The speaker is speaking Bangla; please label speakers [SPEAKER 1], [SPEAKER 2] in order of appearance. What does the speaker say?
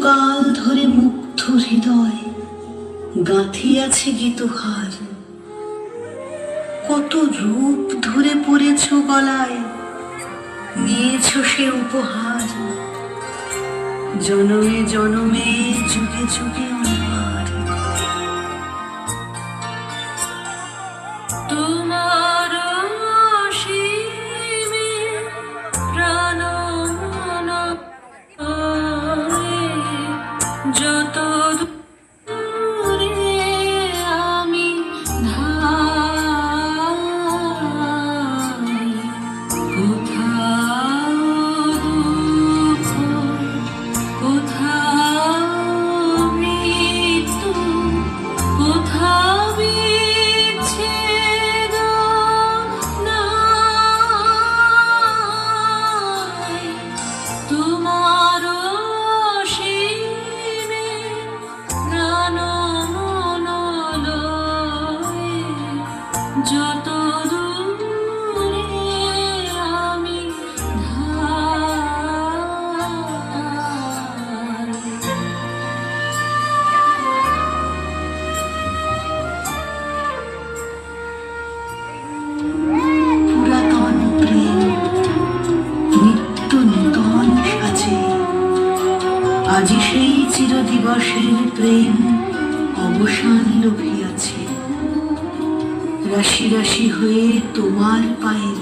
[SPEAKER 1] বহুকাল ধরে মুগ্ধ হৃদয় গাঁথিয়াছে গীতহার। কত রূপ ধরে পড়েছ গলায়, নিয়েছ সে উপহার। জনমে জনমে যুগে যুগে অনার।
[SPEAKER 2] তোমার অসীমে প্রাণ মন যত দূরে আমি ধাই, কোথাও দুঃখ, কোথাও মৃত্যু, কোথাও বিচ্ছেদ নাই। তোমার অসীমে প্রাণ মন লয়ে যত দূরে আমি ধাই।
[SPEAKER 1] পুরাতন প্রেম নিত্য নূতন সাজে, আজি সেই চিরদিবসের প্রেম অবসান লভিয়াছে। রাশি রাশি হয়ে তোমার পায়ে